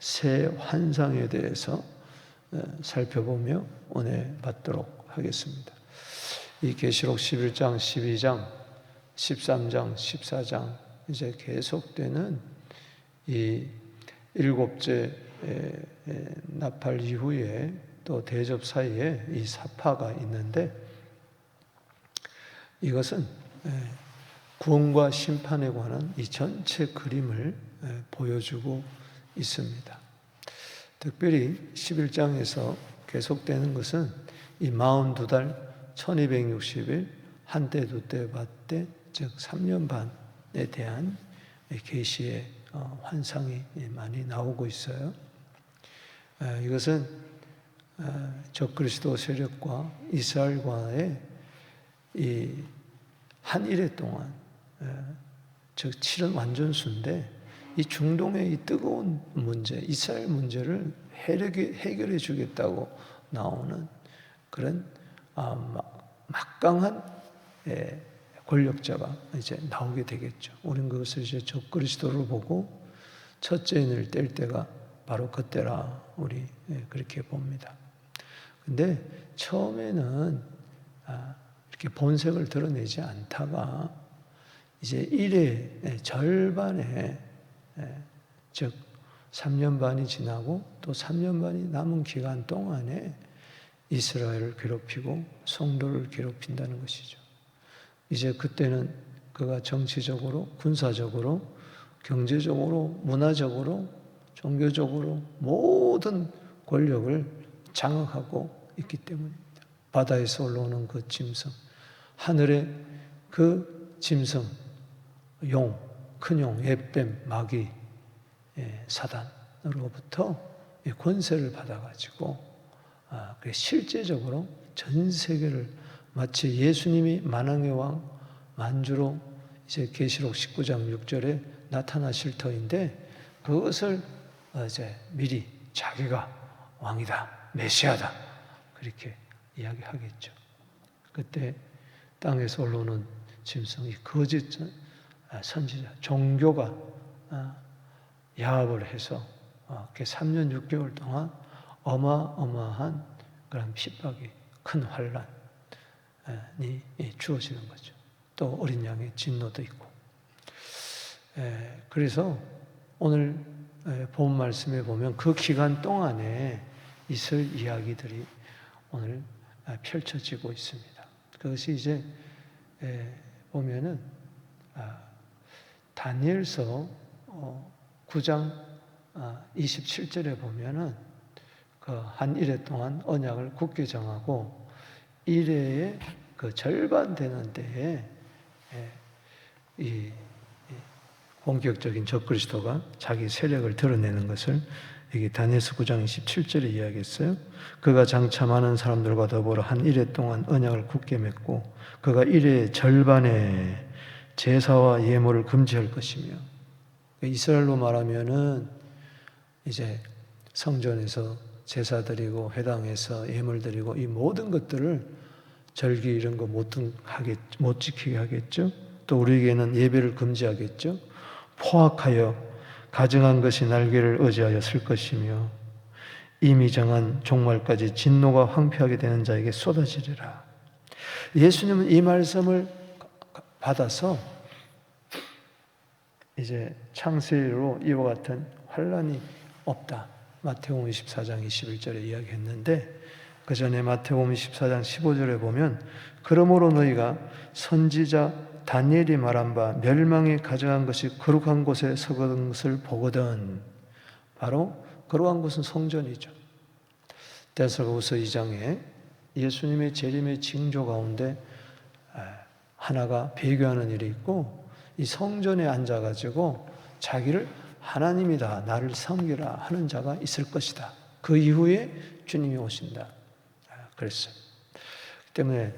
새 환상에 대해서 살펴보며 은혜 받도록 하겠습니다. 이 계시록 11장, 12장, 13장, 14장 이제 계속되는 이 일곱째 나팔 이후에 또 대접 사이에 이 사파가 있는데, 이것은 구원과 심판에 관한 이 전체 그림을 보여주고 있습니다. 특별히 11장에서 계속되는 것은 이 42달 1260일 한때 두때 밭때 즉 3년 반에 대한 계시의 환상이 많이 나오고 있어요. 이것은 적그리스도 세력과 이스라엘과의 이 한 일해 동안, 즉 7은 완전수인데 이 중동의 이 뜨거운 문제, 이스라엘 문제를 해결해 주겠다고 나오는 그런 막강한 권력자가 이제 나오게 되겠죠. 우리는 그것을 이제 적그리스도를 보고 첫째 인을 뗄 때가 바로 그때라 우리 그렇게 봅니다. 근데 처음에는 이렇게 본색을 드러내지 않다가 이제 일의 절반에, 즉 3년 반이 지나고 또 3년 반이 남은 기간 동안에 이스라엘을 괴롭히고 성도를 괴롭힌다는 것이죠. 이제 그때는 그가 정치적으로, 군사적으로, 경제적으로, 문화적으로, 종교적으로 모든 권력을 장악하고 있기 때문입니다. 바다에서 올라오는 그 짐승, 하늘의 그 짐승, 용, 큰 용, 햇뱀, 마귀, 사단으로부터 권세를 받아가지고 실제적으로 전 세계를 마치 예수님이 만왕의 왕, 만주로 이제 계시록 19장 6절에 나타나실 터인데, 그것을 이제 미리 자기가 왕이다, 메시아다 그렇게 이야기하겠죠. 그때 땅에서 올라오는 짐승, 이 거짓 선지자, 종교가 야합을 해서 3년 6개월 동안 어마어마한 그런 핍박이, 큰 환란이 주어지는 거죠. 또 어린 양의 진노도 있고. 그래서 오늘 본 말씀에 보면 그 기간 동안에 있을 이야기들이 오늘 펼쳐지고 있습니다. 그것이 이제 보면은 다니엘서 9장 27절에 보면은 그 한 일해 동안 언약을 굳게 정하고 일해의 그 절반 되는 때에 이 본격적인 적그리스도가 자기 세력을 드러내는 것을 여기 다니엘서 9장 27절에 이야기했어요. 그가 장차 많은 사람들과 더불어 한 일해 동안 언약을 굳게 맺고 그가 일해의 절반에 제사와 예물을 금지할 것이며, 이스라엘로 말하면은 이제 성전에서 제사 드리고 회당에서 예물 드리고 이 모든 것들을 절기 이런 거 못 지키게 하겠죠. 또 우리에게는 예배를 금지하겠죠. 포악하여 가증한 것이 날개를 의지하여 쓸 것이며 이미 정한 종말까지 진노가 황폐하게 되는 자에게 쏟아지리라. 예수님은 이 말씀을 받아서 이제 창세기로 이와 같은 환란이 없다, 마태복음 24장 21절에 이야기했는데, 그 전에 마태복음 24장 15절에 보면 그러므로 너희가 선지자 다니엘이 말한 바 멸망에 가증한 것이 거룩한 곳에 서거든 것을 보거든. 바로 거룩한 곳은 성전이죠. 데살로니가서 2장에 예수님의 재림의 징조 가운데 하나가 배교하는 일이 있고, 이 성전에 앉아가지고 자기를 하나님이다, 나를 섬기라 하는 자가 있을 것이다. 그 이후에 주님이 오신다 그랬어요. 그 때문에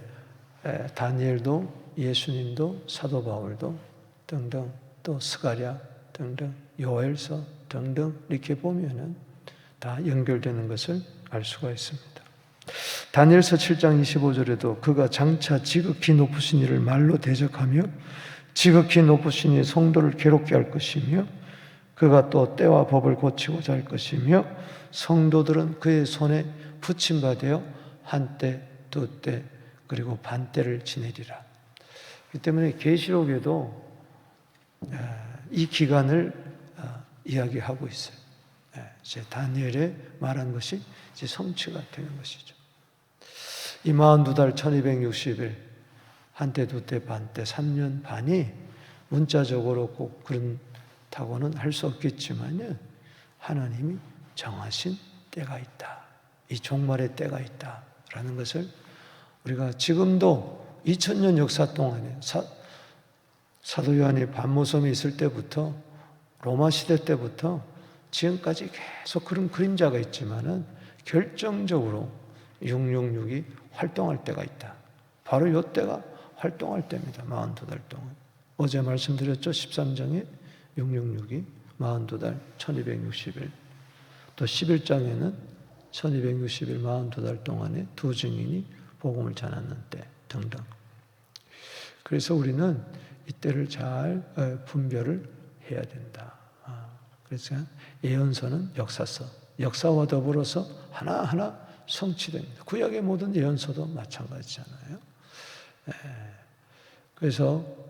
다니엘도 예수님도 사도 바울도 등등, 또 스가랴 등등, 요엘서 등등 이렇게 보면은 다 연결되는 것을 알 수가 있습니다. 다니엘서 7장 25절에도 그가 장차 지극히 높으신 이를 말로 대적하며 지극히 높으신 이 성도를 괴롭게 할 것이며 그가 또 때와 법을 고치고자 할 것이며 성도들은 그의 손에 붙임바 되어 한때, 두때, 그리고 반때를 지내리라. 그렇기 때문에 계시록에도 이 기간을 이야기하고 있어요. 이제 다니엘에 말한 것이 이제 성취가 되는 것이죠. 이 42달 1260일, 한때, 두때, 반때, 3년 반이 문자적으로 꼭 그렇다고는 할 수 없겠지만요, 하나님이 정하신 때가 있다. 이 종말의 때가 있다라는 것을 우리가 지금도 2000년 역사 동안에 사도 요한이 반모섬에 있을 때부터 로마 시대 때부터 지금까지 계속 그런 그림자가 있지만은 결정적으로 666이 활동할 때가 있다. 바로 이 때가 활동할 때입니다. 42달 동안. 어제 말씀드렸죠. 13장에 666이 42달 1260일, 또 11장에는 1260일 42달 동안에 두 증인이 복음을 전하는 때 등등. 그래서 우리는 이때를 잘 분별을 해야 된다. 그래서 예언서는 역사서, 역사와 더불어서 하나하나 성취됩니다. 구약의 모든 예언서도 마찬가지잖아요. 그래서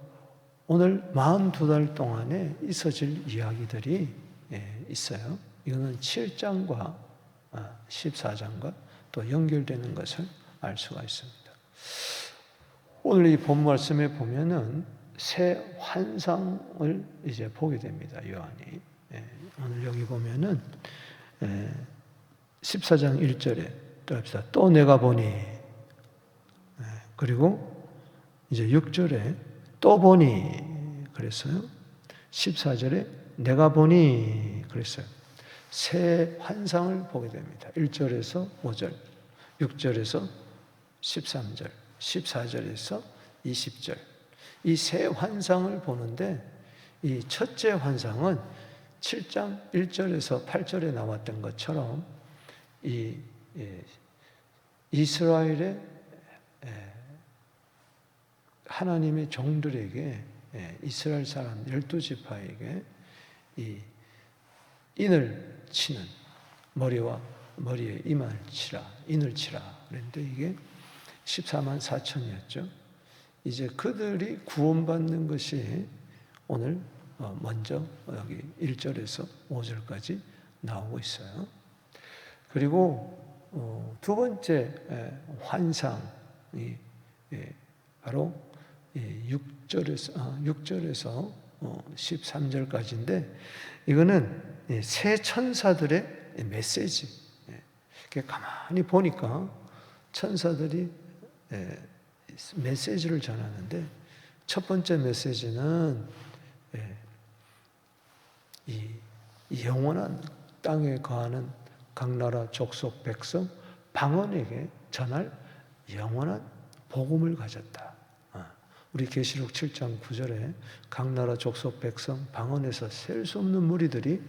오늘 42달 동안에 있어질 이야기들이 있어요. 이거는 7장과 14장과 또 연결되는 것을 알 수가 있습니다. 오늘 이 본 말씀에 보면은 새 환상을 이제 보게 됩니다. 요한이. 오늘 여기 보면은 14장 1절에 또 합시다. 또 내가 보니, 그리고 이제 6절에 또 보니 그랬어요. 14절에 내가 보니 그랬어요. 새 환상을 보게 됩니다. 1절에서 5절, 6절에서 13절, 14절에서 20절. 이 새 환상을 보는데 이 첫째 환상은 7장 1절에서 8절에 나왔던 것처럼 이 이스라엘의 하나님의 종들에게, 이스라엘 사람 12지파에게 이 인을 치는, 머리에 이만을 치라, 인을 치라 그랬는데 이게 14만 4천이었죠. 이제 그들이 구원받는 것이 오늘 먼저 여기 1절에서 5절까지 나오고 있어요. 그리고 두 번째 환상이 바로 6절에서 13절까지인데 이거는 새 천사들의 메시지. 가만히 보니까 천사들이 메시지를 전하는데 첫 번째 메시지는 이 영원한 땅에 거하는 각 나라 족속 백성 방언에게 전할 영원한 복음을 가졌다. 우리 계시록 7장 9절에 각 나라 족속 백성 방언에서 셀 수 없는 무리들이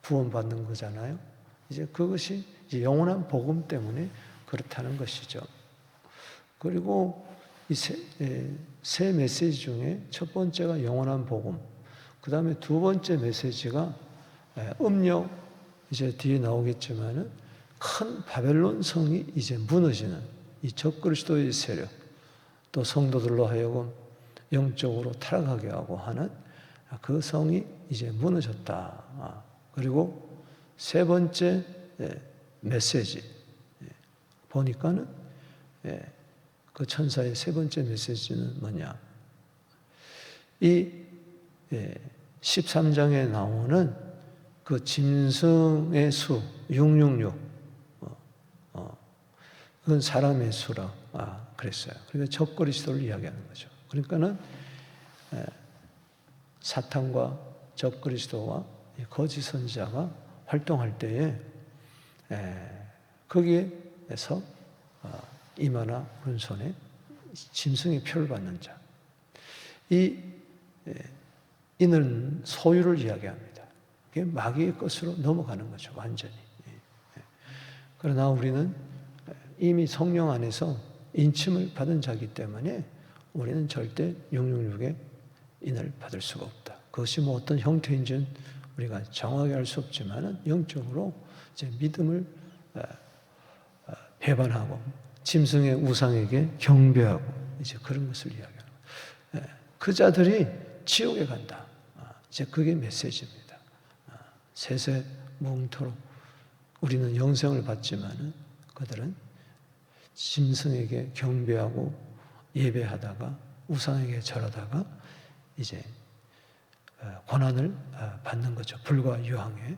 구원받는 거잖아요. 이제 그것이 이제 영원한 복음 때문에 그렇다는 것이죠. 그리고 이 세 메시지 중에 첫 번째가 영원한 복음, 그 다음에 두 번째 메시지가 음력, 이제 뒤에 나오겠지만은 큰 바벨론 성이 이제 무너지는 이 적그리스도의 세력, 또 성도들로 하여금 영적으로 타락하게 하고 하는 그 성이 이제 무너졌다. 그리고 세 번째 메시지 보니까는 그 천사의 세 번째 메시지는 뭐냐? 이 13장에 나오는 그 짐승의 수 666, 그건 사람의 수라 그랬어요. 그러니까 적그리스도를 이야기하는 거죠. 그러니까는 사탄과 적그리스도와 거짓 선지자가 활동할 때에 거기에서 이마나 오른손에 짐승의 표를 받는 자, 이 이는 소유를 이야기합니다. 이게 마귀의 것으로 넘어가는 거죠, 완전히. 그러나 우리는 이미 성령 안에서 인침을 받은 자이기 때문에 우리는 절대 666의 인을 받을 수가 없다. 그것이 뭐 어떤 형태인지는 우리가 정확히 알 수 없지만 영적으로 이제 믿음을 배반하고 짐승의 우상에게 경배하고 이제 그런 것을 이야기하는 거예요. 그 자들이 지옥에 간다. 이제 그게 메시지입니다. 세세 뭉토록 우리는 영생을 받지만은 그들은 짐승에게 경배하고 예배하다가 우상에게 절하다가 이제 고난을 받는 거죠. 불과 유황에.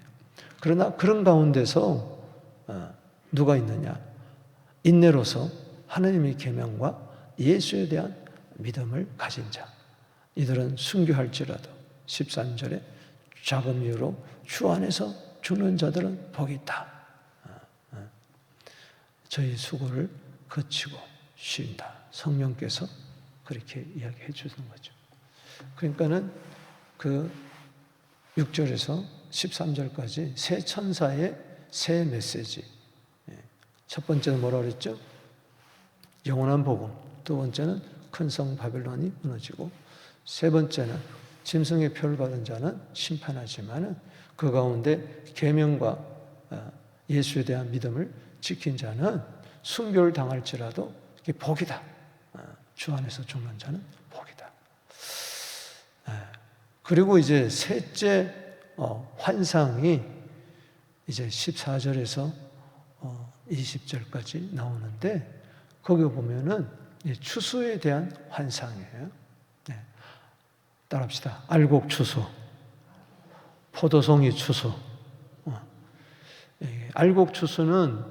그러나 그런 가운데서 누가 있느냐? 인내로서 하나님의 계명과 예수에 대한 믿음을 가진 자. 이들은 순교할지라도 13절에 작은 이유로 주 안에서 죽는 자들은 복이 있다. 저희 수고를 거치고 쉰다. 성령께서 그렇게 이야기해 주는 거죠. 그러니까는 그 6절에서 13절까지 새 천사의 새 메시지. 첫 번째는 뭐라 그랬죠? 영원한 복음. 두 번째는 큰 성 바벨론이 무너지고, 세 번째는 짐승의 표를 받은 자는 심판하지만은 그 가운데 계명과 예수에 대한 믿음을 지킨 자는 순교를 당할지라도 이게 복이다. 주 안에서 죽는 자는 복이다. 그리고 이제 셋째 환상이 이제 14절에서 20절까지 나오는데, 거기 보면은 추수에 대한 환상이에요. 따라합시다. 알곡 추수, 포도송이 추수. 알곡 추수는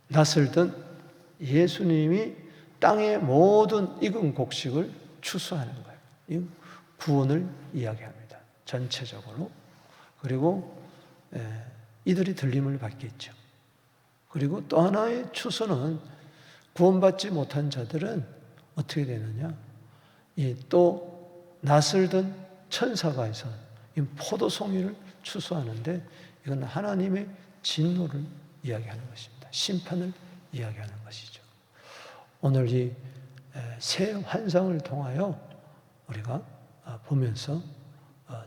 낯을 든 예수님이 땅의 모든 익은 곡식을 추수하는 거예요. 이 구원을 이야기합니다. 전체적으로. 그리고 이들이 들림을 받겠죠. 그리고 또 하나의 추수는 구원받지 못한 자들은 어떻게 되느냐? 또 낯을 든 천사가 있어 이 포도송이를 추수하는데, 이건 하나님의 진노를 이야기하는 것입니다. 심판을 이야기하는 것이죠. 오늘 이 새 환상을 통하여 우리가 보면서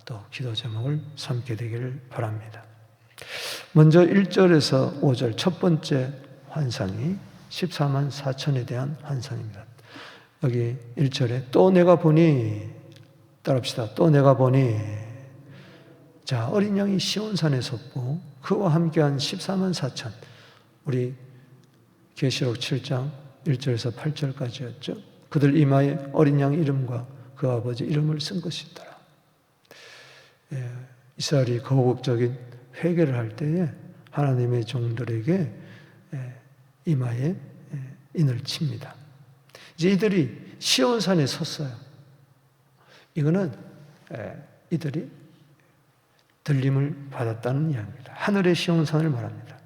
또 기도 제목을 삼게 되기를 바랍니다. 먼저 1절에서 5절 첫 번째 환상이 14만 4천에 대한 환상입니다. 여기 1절에 또 내가 보니, 따라합시다. 또 내가 보니, 자, 어린 양이 시온산에 섰고 그와 함께한 14만 4천, 우리 계시록 7장 1절에서 8절까지였죠. 그들 이마에 어린 양 이름과 그 아버지 이름을 쓴 것이더라. 이스라엘이 거국적인 회개를 할 때에 하나님의 종들에게 이마에 인을 칩니다. 이제 이들이 시온산에 섰어요. 이거는 이들이 들림을 받았다는 이야기입니다. 하늘의 시온산을 말합니다.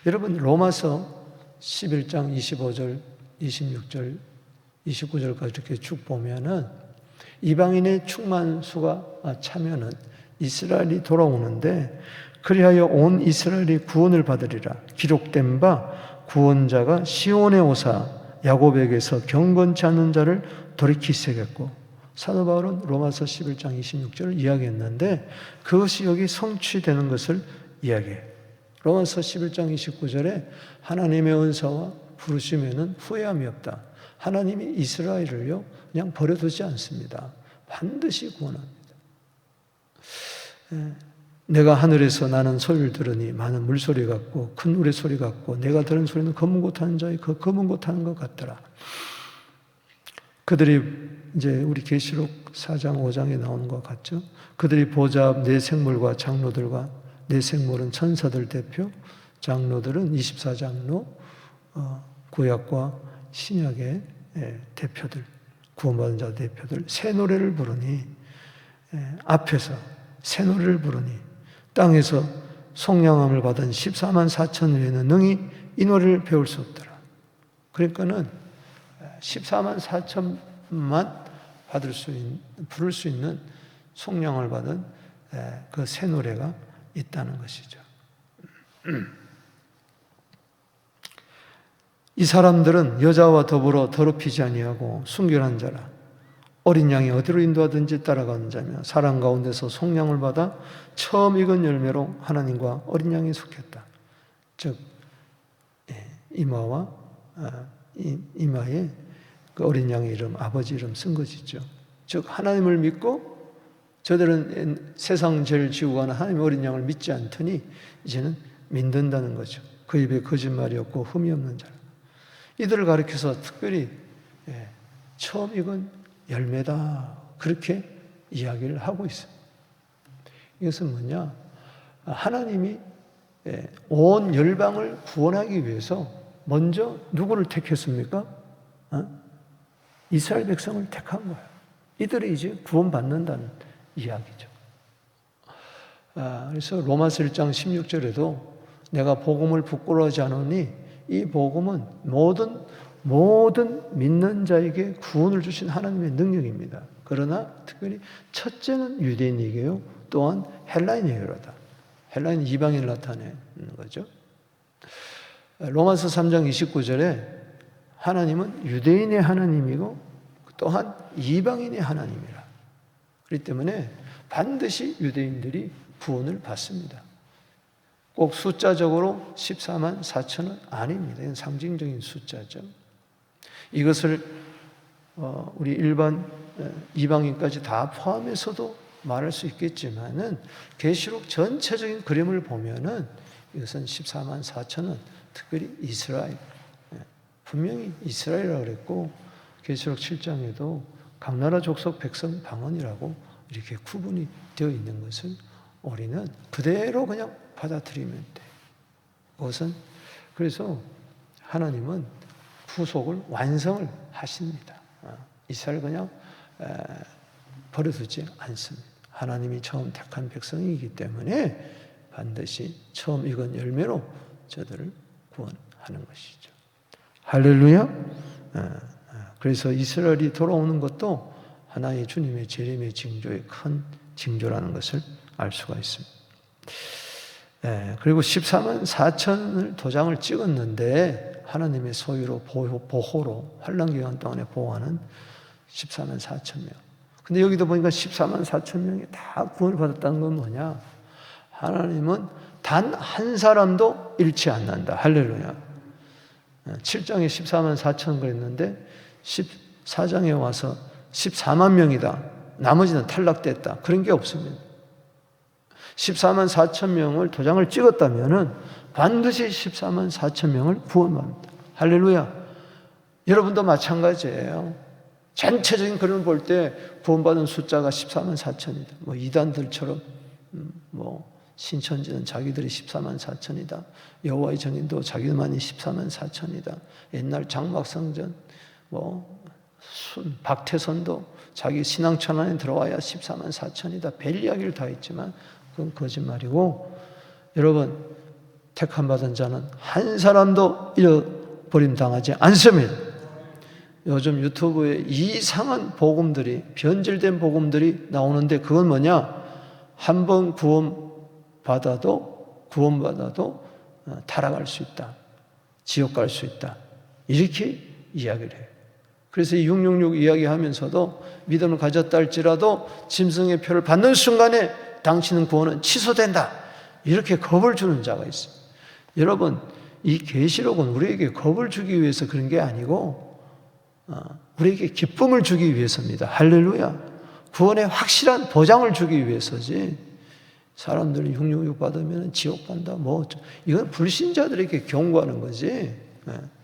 여러분, 로마서 11장 25절, 26절, 29절까지 이렇게 쭉 보면은 이방인의 충만수가 차면은 이스라엘이 돌아오는데, 그리하여 온 이스라엘이 구원을 받으리라. 기록된 바 구원자가 시온에 오사 야곱에게서 경건치 않은 자를 돌이키시겠고, 사도 바울은 로마서 11장 26절을 이야기했는데 그것이 여기 성취되는 것을 이야기해요. 로마서 11장 29절에 하나님의 은사와 부르심에는 후회함이 없다. 하나님이 이스라엘을요 그냥 버려두지 않습니다. 반드시 구원합니다. 내가 하늘에서 나는 소리를 들으니 많은 물소리 같고 큰 우레소리 같고, 내가 들은 소리는 검은 고 타는 자의 그 검은 고 타는 것 같더라. 그들이 이제 우리 계시록 4장 5장에 나오는 것 같죠. 그들이 보좌 앞 네 생물과 장로들과, 네 생물은 천사들 대표, 장로들은 24장로, 구약과 신약의 대표들, 구원받은 자 대표들, 새 노래를 부르니, 앞에서 새 노래를 부르니 땅에서 속량함을 받은 14만 4천 외에는 능히 이 노래를 배울 수 없더라. 그러니까는 14만 4천만 부를 수 있는 속량을 받은 그 새 노래가 있다는 것이죠. 이 사람들은 여자와 더불어 더럽히지 아니하고 순결한 자라. 어린 양이 어디로 인도하든지 따라가는 자며 사랑 가운데서 속량을 받아 처음 익은 열매로 하나님과 어린 양이 속했다. 즉 이마와 이마에 그 어린 양의 이름, 아버지 이름 쓴 것이죠. 즉 하나님을 믿고 저들은 세상 죄를 지고 가는 하나님의 어린 양을 믿지 않더니 이제는 믿는다는 거죠. 그 입에 거짓말이 없고 흠이 없는 자라. 이들을 가리켜서 특별히 처음 익은 열매다 그렇게 이야기를 하고 있어요. 이것은 뭐냐? 하나님이 온 열방을 구원하기 위해서 먼저 누구를 택했습니까? 이스라엘 백성을 택한 거예요. 이들이 이제 구원받는다는 이야기죠. 그래서 로마서 1장 16절에도 내가 복음을 부끄러워하지 않으니 이 복음은 모든 믿는 자에게 구원을 주신 하나님의 능력입니다. 그러나 특별히 첫째는 유대인에게요, 또한 헬라인에게로다. 헬라인 이방인을 나타내는 거죠. 로마서 3장 29절에 하나님은 유대인의 하나님이고 또한 이방인의 하나님이라. 그렇기 때문에 반드시 유대인들이 구원을 받습니다. 꼭 숫자적으로 14만 4천은 아닙니다. 이건 상징적인 숫자죠. 이것을 우리 일반 이방인까지 다 포함해서도 말할 수 있겠지만은 계시록 전체적인 그림을 보면은 이것은 14만 4천은 특별히 이스라엘, 분명히 이스라엘이라고 그랬고 계시록 7장에도 각 나라 족속 백성 방언이라고 이렇게 구분이 되어 있는 것을 우리는 그대로 그냥 받아들이면 돼. 그것은 그래서 하나님은 구속을 완성을 하십니다. 이스라엘 그냥 버려두지 않습니다. 하나님이 처음 택한 백성이기 때문에 반드시 처음 익은 열매로 저들을 구원하는 것이죠. 할렐루야. 그래서 이스라엘이 돌아오는 것도 하나의 주님의 재림의 징조의 큰 징조라는 것을 알 수가 있습니다. 그리고 14만 4천을 도장을 찍었는데 하나님의 소유로 보호로 환난 기간 동안에 보호하는 14만 4천 명. 근데 여기도 보니까 14만 4천 명이 다 구원을 받았다는 건 뭐냐? 하나님은 단 한 사람도 잃지 않는다. 할렐루야. 7장에 14만 4천 그랬는데 14장에 와서 14만 명이다. 나머지는 탈락됐다. 그런 게 없습니다. 14만 4천 명을 도장을 찍었다면은 반드시 14만 4천 명을 구원합니다. 할렐루야. 여러분도 마찬가지예요. 전체적인 그림을 볼 때 구원받은 숫자가 14만 4천이다. 뭐 이단들처럼 신천지는 자기들이 14만 4천이다. 여호와의 증인도 자기만이 14만 4천이다. 옛날 장막성전 박태선도 자기 신앙천안에 들어와야 14만 4천이다. 별 이야기를 다 했지만 그건 거짓말이고, 여러분 택함 받은 자는 한 사람도 잃어버림 당하지 않습니다. 요즘 유튜브에 이상한 복음들이, 변질된 복음들이 나오는데 그건 뭐냐? 한 번 구원받아도 타락할 수 있다. 지옥 갈 수 있다. 이렇게 이야기를 해요. 그래서 이 666 이야기하면서도 믿음을 가졌다 할지라도 짐승의 표를 받는 순간에 당신은 구원은 취소된다. 이렇게 겁을 주는 자가 있어요. 여러분, 이 계시록은 우리에게 겁을 주기 위해서 그런 게 아니고 우리에게 기쁨을 주기 위해서입니다. 할렐루야. 구원의 확실한 보장을 주기 위해서지. 사람들이 666 받으면 지옥 간다. 이건 불신자들에게 경고하는 거지.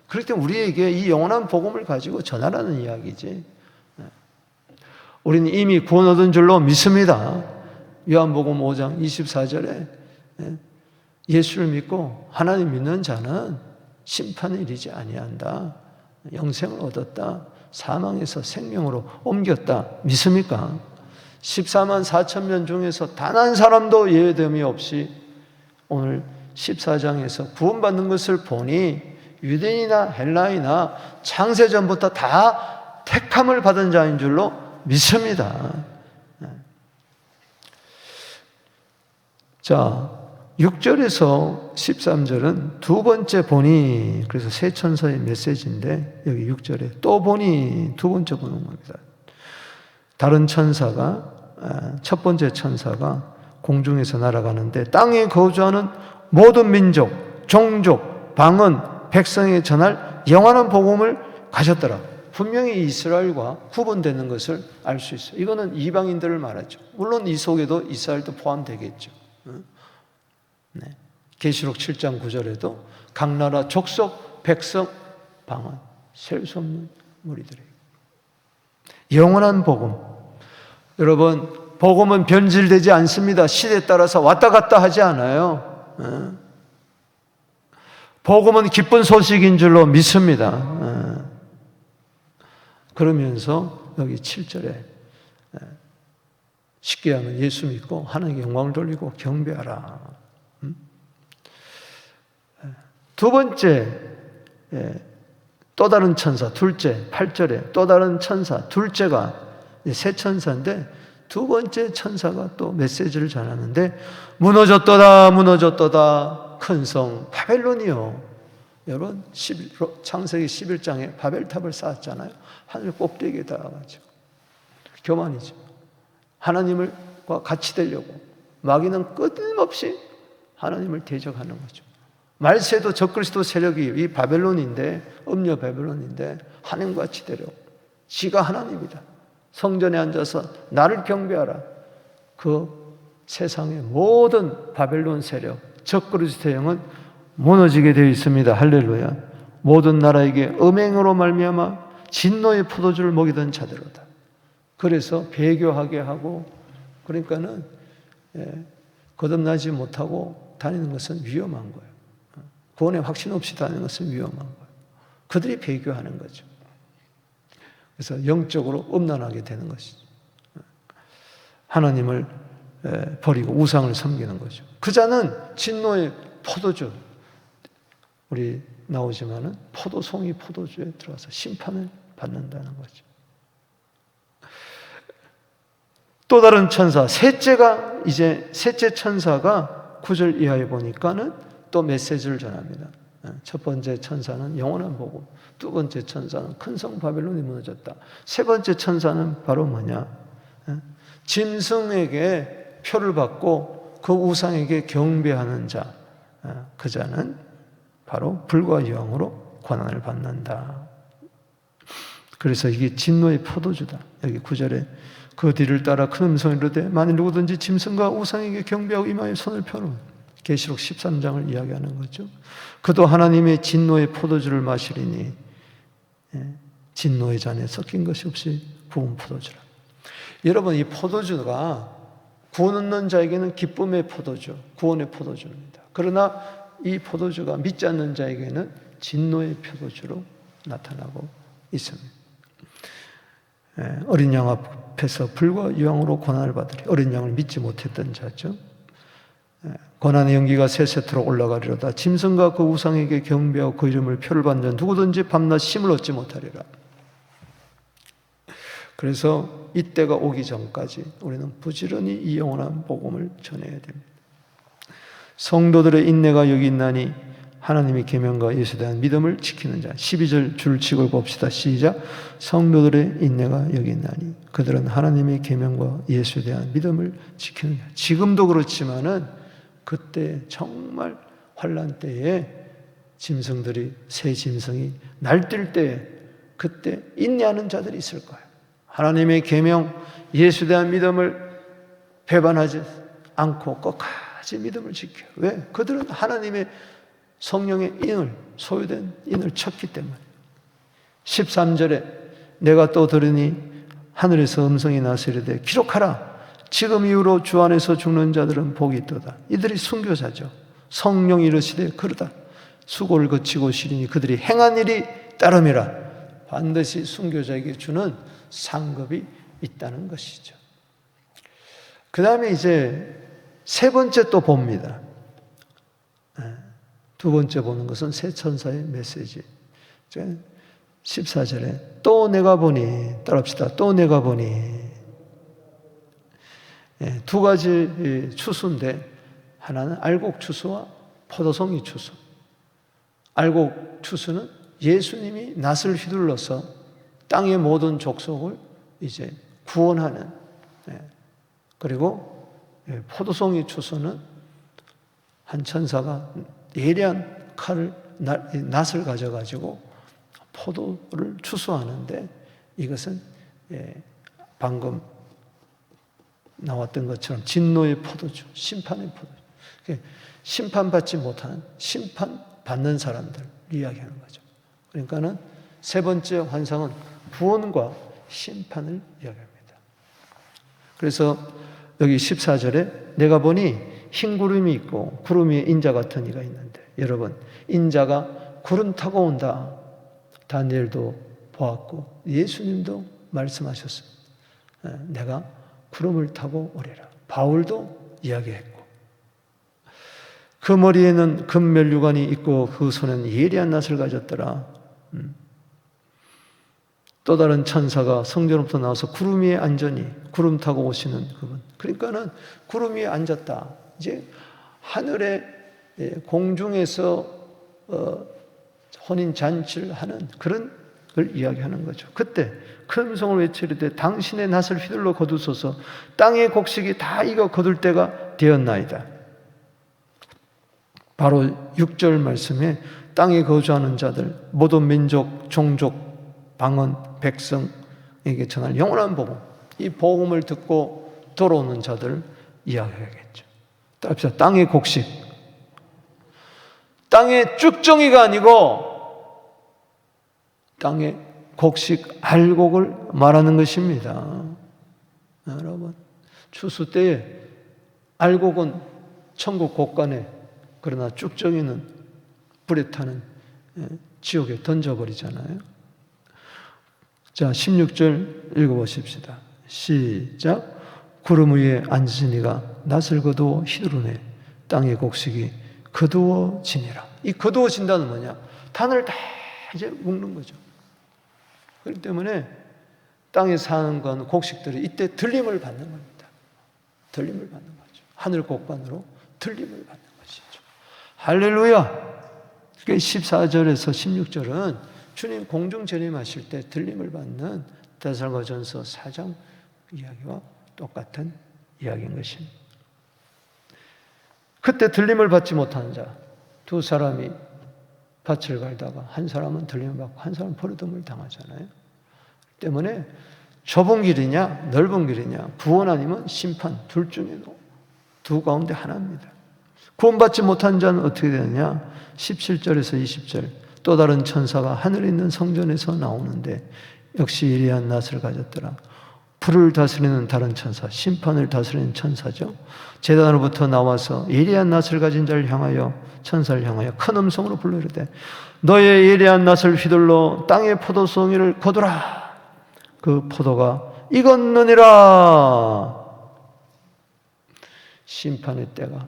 그렇기 때문에 우리에게 이 영원한 복음을 가지고 전하라는 이야기지. 우리는 이미 구원 얻은 줄로 믿습니다. 요한복음 5장 24절에 예수를 믿고 하나님 믿는 자는 심판에 이르지 아니한다. 영생을 얻었다. 사망에서 생명으로 옮겼다. 믿습니까? 14만 4천 명 중에서 단 한 사람도 예외됨이 없이 오늘 14장에서 구원받는 것을 보니 유대인이나 헬라이나 창세전부터 다 택함을 받은 자인 줄로 믿습니다. 자, 6절에서 13절은 두 번째 보니, 그래서 세 천사의 메시지인데 여기 6절에 또 보니 두 번째 보는 겁니다. 다른 천사가, 첫 번째 천사가 공중에서 날아가는데 땅에 거주하는 모든 민족, 종족, 방언, 백성에 전할 영원한 복음을 가졌더라. 분명히 이스라엘과 구분되는 것을 알 수 있어요. 이거는 이방인들을 말하죠. 물론 이 속에도 이스라엘도 포함되겠죠. 네. 계시록 7장 9절에도 각 나라, 족속, 백성, 방언, 셀 수 없는 무리들에게 영원한 복음. 여러분, 복음은 변질되지 않습니다. 시대에 따라서 왔다 갔다 하지 않아요. 복음은 기쁜 소식인 줄로 믿습니다. 그러면서 여기 7절에 쉽게 하면 예수 믿고 하나님께 영광을 돌리고 경배하라. 두 번째, 또 다른 천사, 둘째, 8절에 또 다른 천사, 둘째가 세 천사인데 두 번째 천사가 또 메시지를 전하는데 무너졌도다 무너졌도다 큰 성 바벨론이요. 여러분 창세기 11장에 바벨탑을 쌓았잖아요. 하늘 꼭대기에 닿아가지고 교만이죠. 하나님과 같이 되려고 마귀는 끊임없이 하나님을 대적하는 거죠. 말세도 적그리스도 세력이 이 바벨론인데 음녀 바벨론인데 하나님과 같이 되려고 지가 하나님이다. 성전에 앉아서 나를 경배하라. 그 세상의 모든 바벨론 세력, 적그리스도 영은 무너지게 되어 있습니다. 할렐루야. 모든 나라에게 음행으로 말미암아 진노의 포도주를 먹이던 자들로다. 그래서 배교하게 하고 그러니까는 거듭나지 못하고 다니는 것은 위험한 거예요. 구원의 확신 없이 다니는 것은 위험한 거예요. 그들이 배교하는 거죠. 그래서 영적으로 음란하게 되는 것이죠. 하나님을 버리고 우상을 섬기는 거죠. 그 자는 진노의 포도주, 우리 나오지만은 포도송이 포도주에 들어가서 심판을 받는다는 거죠. 또 다른 천사, 셋째가 이제 셋째 천사가 9절 이하에 보니까는 또 메시지를 전합니다. 첫 번째 천사는 영원한 복음, 두 번째 천사는 큰 성 바벨론이 무너졌다. 세 번째 천사는 바로 뭐냐? 짐승에게 표를 받고 그 우상에게 경배하는 자, 그 자는 바로 불과 유황으로 고난을 받는다. 그래서 이게 진노의 포도주다. 여기 9절에 그 뒤를 따라 큰 음성이 이르되 만일 누구든지 짐승과 우상에게 경배하고 이마에 손을 펴는 계시록 13장을 이야기하는 거죠. 그도 하나님의 진노의 포도주를 마시리니 진노의 잔에 섞인 것이 없이 부은 포도주라. 여러분, 이 포도주가 구원 얻는 자에게는 기쁨의 포도주, 구원의 포도주입니다. 그러나 이 포도주가 믿지 않는 자에게는 진노의 포도주로 나타나고 있습니다. 어린 양 앞에서 불과 유황으로 고난을 받으리. 어린 양을 믿지 못했던 자죠. 고난의 연기가 세세토록 올라가리로다. 짐승과 그 우상에게 경배하고 그 이름을 표를 받는 자 누구든지 밤낮 쉼을 얻지 못하리라. 그래서 이때가 오기 전까지 우리는 부지런히 이 영원한 복음을 전해야 됩니다. 성도들의 인내가 여기 있나니 하나님의 계명과 예수에 대한 믿음을 지키는 자. 12절 줄 치고 봅시다. 시작. 성도들의 인내가 여기 있나니 그들은 하나님의 계명과 예수에 대한 믿음을 지키는 자. 지금도 그렇지만은 그때 정말 환난 때에 짐승들이 새 짐승이 날뛸 때에 그때 인내하는 자들이 있을 거예요. 하나님의 계명, 예수에 대한 믿음을 배반하지 않고 끝까지 믿음을 지켜요. 왜? 그들은 하나님의 성령의 인을, 소유된 인을 쳤기 때문에. 13절에 내가 또 들으니 하늘에서 음성이 나서 이르되 기록하라. 지금 이후로 주 안에서 죽는 자들은 복이 있도다. 이들이 순교자죠. 성령이 이르시되 그러다. 수고를 거치고 시리니 그들이 행한 일이 따름이라. 반드시 순교자에게 주는 상급이 있다는 것이죠. 그 다음에 이제 세 번째 또 봅니다. 두 번째 보는 것은 세 천사의 메시지. 14절에 또 내가 보니, 따라합시다. 또 내가 보니. 두 가지 추수인데 하나는 알곡 추수와 포도송이 추수. 알곡 추수는 예수님이 낫을 휘둘러서 땅의 모든 족속을 이제 구원하는, 그리고 포도송이 추수는 한 천사가 예리한 낫을 가져가지고 포도를 추수하는데, 이것은 방금 나왔던 것처럼 진노의 포도주, 심판의 포도주, 심판받지 못하는, 심판받는 사람들 이야기하는 거죠. 그러니까는 세 번째 환상은 구원과 심판을 이야기합니다. 그래서 여기 14절에 내가 보니 흰 구름이 있고 구름 위에 인자 같은 이가 있는데, 여러분, 인자가 구름 타고 온다. 다니엘도 보았고 예수님도 말씀하셨습니다. 내가 구름을 타고 오리라. 바울도 이야기했고, 그 머리에는 금면류관이 있고 그 손에는 예리한 낫을 가졌더라. 또 다른 천사가 성전으로부터 나와서 구름 위에 앉으니, 구름 타고 오시는 그분. 그러니까는 구름 위에 앉았다. 이제 하늘에, 공중에서 혼인 잔치를 하는 그런 걸 이야기하는 거죠. 그때 큰 음성을 외치리되 당신의 낫을 휘둘러 거두소서. 땅의 곡식이 다 익어 거둘 때가 되었나이다. 바로 6절 말씀에 땅에 거주하는 자들, 모든 민족, 종족, 방언, 백성에게 전할 영원한 복음, 이 복음을 듣고 돌아오는 자들 이야기하겠죠. 따라합시다. 땅의 곡식, 땅의 쭉정이가 아니고 땅의 곡식, 알곡을 말하는 것입니다. 여러분, 추수 때에 알곡은 천국 곳간에, 그러나 쭉정이는 불에 타는 지옥에 던져버리잖아요. 자, 16절 읽어보십시다. 시작. 구름 위에 앉으신 이가 낫을 거두어 휘두르네. 땅의 곡식이 거두어지니라. 이 거두어진다는 뭐냐? 단을 다 이제 묶는 거죠. 그렇기 때문에 땅에 사는 건 곡식들이 이때 들림을 받는 겁니다. 들림을 받는 거죠. 하늘 곡간으로 들림을 받는 것이죠. 할렐루야! 14절에서 16절은 주님 공중 재림하실 때 들림을 받는 데살로니가전서 4장 이야기와 똑같은 이야기인 것입니다. 그때 들림을 받지 못하는 자, 두 사람이 밭을 갈다가 한 사람은 들림을 받고 한 사람은 버리덤을 당하잖아요. 때문에 좁은 길이냐 넓은 길이냐, 구원 아니면 심판, 둘 중에도 두 가운데 하나입니다. 구원받지 못한 자는 어떻게 되느냐? 17절에서 20절, 또 다른 천사가 하늘에 있는 성전에서 나오는데 역시 예리한 낫을 가졌더라. 불을 다스리는 다른 천사, 심판을 다스리는 천사죠. 제단으로부터 나와서 예리한 낫을 가진 자를 향하여, 천사를 향하여 큰 음성으로 불러 이르되 너의 예리한 낫을 휘둘러 땅의 포도송이를 거두라. 그 포도가 익었느니라. 심판의 때가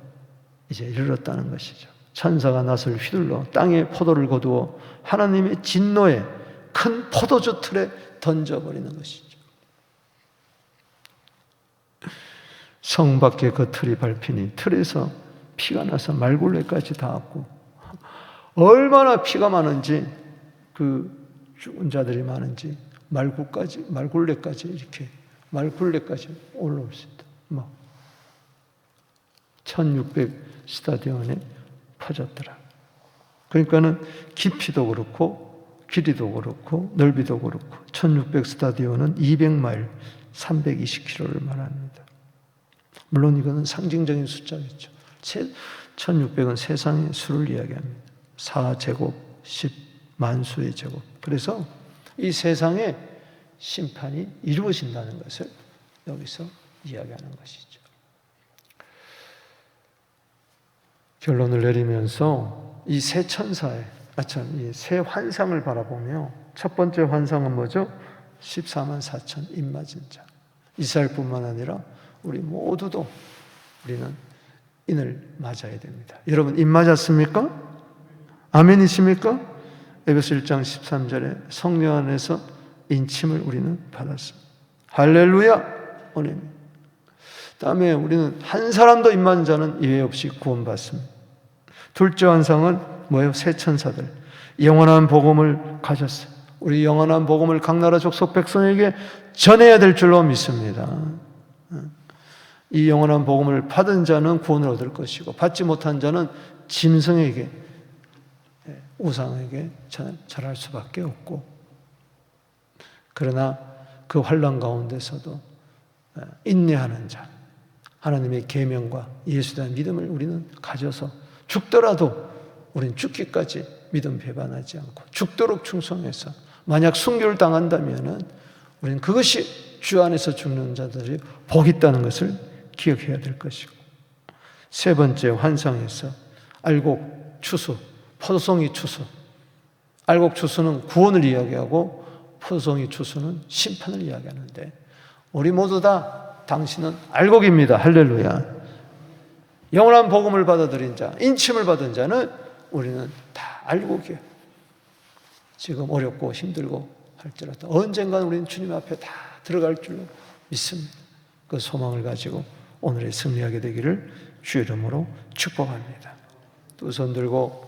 이제 이르렀다는 것이죠. 천사가 낫을 휘둘러 땅의 포도를 거두어 하나님의 진노의 큰 포도주 틀에 던져버리는 것이죠. 성 밖에 그 틀이 밟히니 틀에서 피가 나서 말굴레까지 닿았고, 얼마나 피가 많은지, 그 죽은 자들이 많은지 말굴레까지 이렇게 말굴레까지 올라올 수 있다. 막 1600 스타디온에 퍼졌더라. 그러니까는 깊이도 그렇고 길이도 그렇고 넓이도 그렇고 1600 스타디온은 200마일 320km를 말합니다. 물론 이거는 상징적인 숫자겠죠. 1600은 세상의 수를 이야기합니다. 4제곱 10만 수의 제곱. 그래서 이 세상의 심판이 이루어진다는 것을 여기서 이야기하는 것이죠. 결론을 내리면서 이 세 천사의, 이 세 환상을 바라보며 첫 번째 환상은 뭐죠? 14만 4천 입맞은 자. 이스라엘뿐만 아니라 우리 모두도 우리는 인을 맞아야 됩니다. 여러분, 인 맞았습니까? 아멘이십니까? 에베소 1장 13절에 성령 안에서 인침을 우리는 받았습니다. 할렐루야! 오늘. 다음에 우리는 한 사람도 인 맞은 자는 예외 없이 구원받습니다. 둘째 환상은 뭐예요? 세 천사들. 영원한 복음을 가졌어요. 우리 영원한 복음을 각 나라 족속 백성에게 전해야 될 줄로 믿습니다. 이 영원한 복음을 받은 자는 구원을 얻을 것이고 받지 못한 자는 짐승에게, 우상에게 절할 수밖에 없고, 그러나 그 환난 가운데서도 인내하는 자, 하나님의 계명과 예수에 대한 믿음을 우리는 가져서 죽더라도 우리는 죽기까지 믿음 배반하지 않고 죽도록 충성해서, 만약 순교를 당한다면 우리는 그것이 주 안에서 죽는 자들이 복이 있다는 것을 기억해야 될 것이고, 세 번째, 환상에서 알곡, 추수, 포도송이 추수. 알곡 추수는 구원을 이야기하고 포도송이 추수는 심판을 이야기하는데, 우리 모두 다 당신은 알곡입니다. 할렐루야. 영원한 복음을 받아들인 자, 인침을 받은 자는 우리는 다 알곡이에요. 지금 어렵고 힘들고 할지라도 언젠간 우리는 주님 앞에 다 들어갈 줄로 믿습니다. 그 소망을 가지고 오늘의 승리하게 되기를 주 이름으로 축복합니다. 두 손 들고